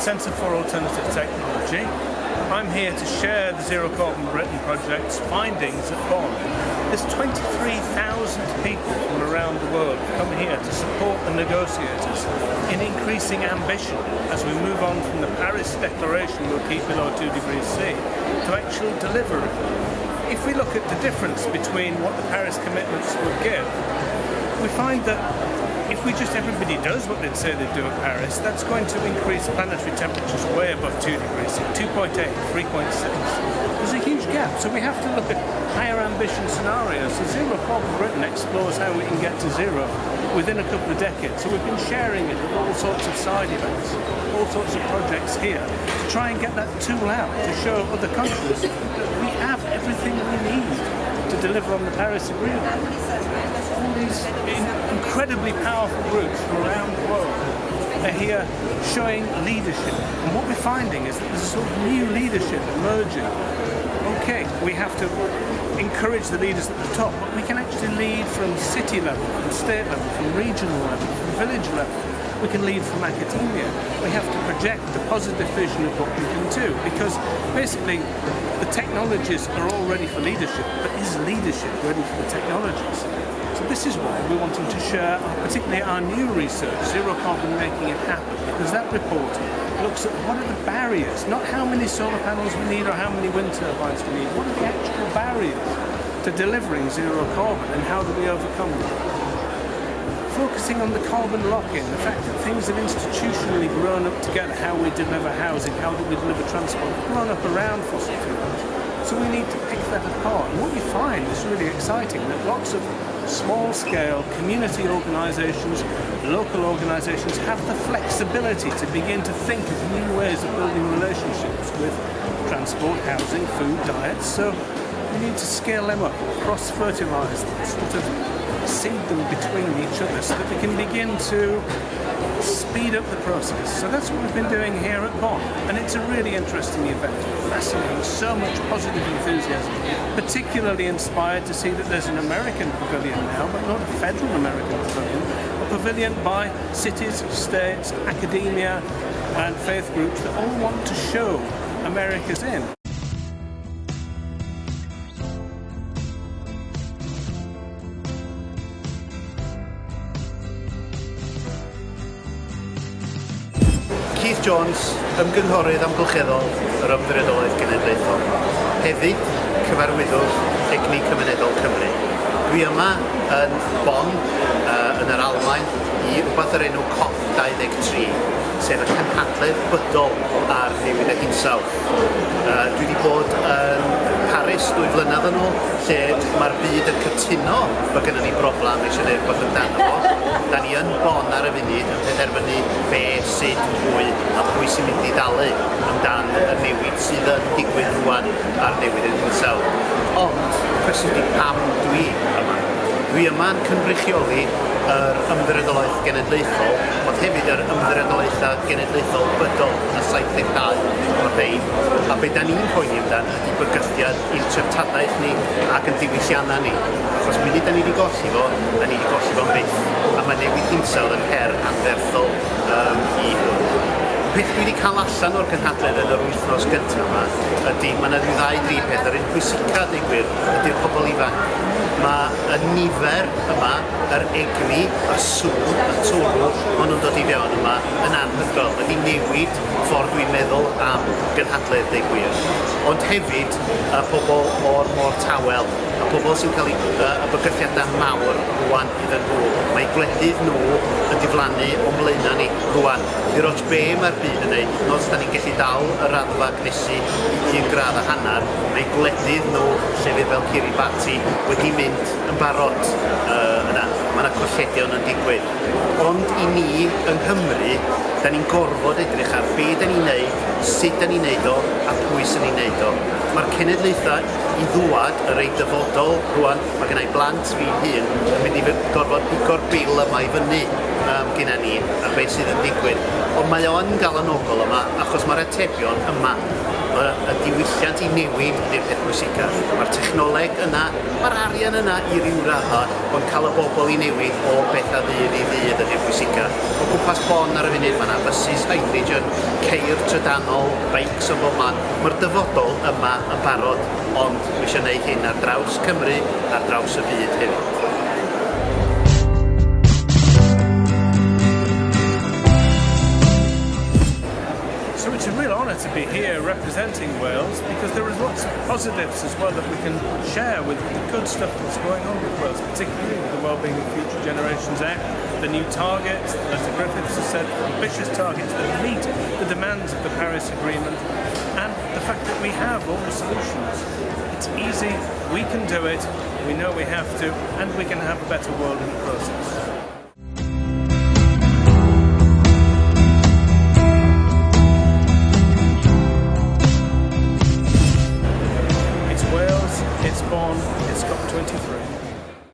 Centre for Alternative Technology. I'm here to share the Zero Carbon Britain project's findings at Bonn. There's 23,000 people from around the world come here to support the negotiators in increasing ambition as we move on from the Paris Declaration we'll keep below 2 degrees C to actual delivery. If we look at the difference between what the Paris commitments would give, we find that if everybody does what they'd say they'd do at Paris, that's going to increase planetary temperatures way above 2 degrees, 2.8, 3.6. There's a huge gap, so we have to look at higher ambition scenarios. So Zero Carbon Britain explores how we can get to zero within a couple of decades. So we've been sharing it with all sorts of side events, all sorts of projects here, to try and get that tool out, to show other countries that we have everything we need to deliver on the Paris Agreement. All these incredibly powerful groups from around the world are here showing leadership. And what we're finding is that there's a sort of new leadership emerging. Okay, we have to encourage the leaders at the top, but we can actually lead from city level, from state level, from regional level, from village level. We can lead from academia. We have to project a positive vision of what we can do, because basically the technologies are all ready for leadership, but is leadership ready for the technologies? So this is why we're wanting to share particularly our new research, Zero Carbon Making It Happen, because that report looks at what are the barriers, not how many solar panels we need or how many wind turbines we need, what are the actual barriers to delivering zero carbon and how do we overcome them? Focusing on the carbon lock-in, the fact that things have institutionally grown up together, how we deliver housing, how do we deliver transport, grown up around fossil fuels. So we need to pick that apart. And what you find is really exciting, that lots of small-scale community organisations, local organisations have the flexibility to begin to think of new ways of building relationships with transport, housing, food, diets. So we need to scale them up, cross-fertilise them, sort of seed them between each other so that we can begin to speed up the process. So that's what we've been doing here at Bonn, and it's a really interesting event, fascinating, so much positive enthusiasm, particularly inspired to see that there's an American pavilion now, but not a federal American pavilion, a pavilion by cities, states, academia and faith groups that all want to show America's in. Keith Jones, ymgynghorydd amgylcheddol yr Ymddiriedolaeth Genedlaethol. Hefyd, cyfarwyddwr Egni Cymunedol Cymru. Dwi yma yn Bonn, yn yr Almaen, i rhywbeth yr enw COP23, sef y cynhadledd bydol ar newid a hinsawdd. Dwi wedi bod yn Paris 2 blynedd yn ôl, lle mae'r byd yn cytuno bod gennym ni broblem eisiau gwneud rhywbeth amdano fo. Da ni yn Bonn ar y funud yn penderfynu be, sut, pwy a pwy sy'n mynd i dalu amdan y newid sydd yn digwydd rwan ar newid yn hinsawdd. Ond, cwestiwn di pam dwi yma. Dwi yma yn cynrychioli yr Ymddiriedolaeth Genedlaethol, ond hefyd yr Ymddiriedolaethau Genedlaethol bydol a 72 o'r rhain. A be da ni'n poeni amdan ydy bygythiad i'r treftadaeth ni ac yn diwylliannau ni. Achos munud da ni wedi golli fo, da ni wedi golli fo'n byth. A mae newid hinsawdd yn her anferthol i hwn. Peth dwi wedi cael allan o'r gynhadledd yn yr wythnos gyntaf yma ydy, mae yna 2-3 peth. Yr un pwysica ddigwydd ydy'r pobl ifanc. Mae y nifer yma, yr egni, y sŵn, y twrw, maen nhw'n dod i fewn yma yn anhygoel. Ydy newid ffordd dwi'n meddwl am gynhadledd ddigwydd. Ond hefyd y pobl o'r Môr Tawel, y pobl sy'n cael y bygythiadau mawr rwan iddyn nhw. Mae gwledydd nhw yn diflannu o mlaenau ni rwan. Di roed be mae'r byd yn neud, nos da ni'n gallu dal y raddfa gnesu 1 gradd a hanner, mae gwledydd nhw, llefydd fel Kiribati, wedi mynd yn barod yna. Mae yna colledion yn digwydd. Ond i ni yng Nghymru, da ni'n gorfod edrych ar be da ni'n neud, sut da ni'n neud o, a pwy sy'n ni'n neud o. Mae'r cenedlaethau i ddwad y rei dyfodol rwan, mae gennau blant fi'n hun yn mynd i gorfod pigo'r bil yma i fyny gyda ni a beth sydd yn digwydd. Ond mae o'n gael anogol yma achos mae'r atebion yma. Y diwylliant i newid ydy'r peth pwysicaf. Mae'r technoleg yna, mae'r arian yna i ryw raddau, ond cael y bobl i newid o bethau ddydd i ddydd ydy'r pwysicaf. O gwmpas Bon ar y funud, mae yna buses, hydrogen, ceir trydanol, beics o bob man. Mae'r dyfodol yma yn barod, ond dwi eisiau gwneud hyn ar draws Cymru, ar draws y byd hefyd. So it's a real honour to be here representing Wales, because there is lots of positives as well that we can share with the good stuff that's going on with Wales, particularly with the Wellbeing of Future Generations Act, the new targets, as Griffiths has said, ambitious targets that meet the demands of the Paris Agreement, and the fact that we have all the solutions. It's easy, we can do it, we know we have to, and we can have a better world in the process. It's Wales, it's Bon, it's COP23.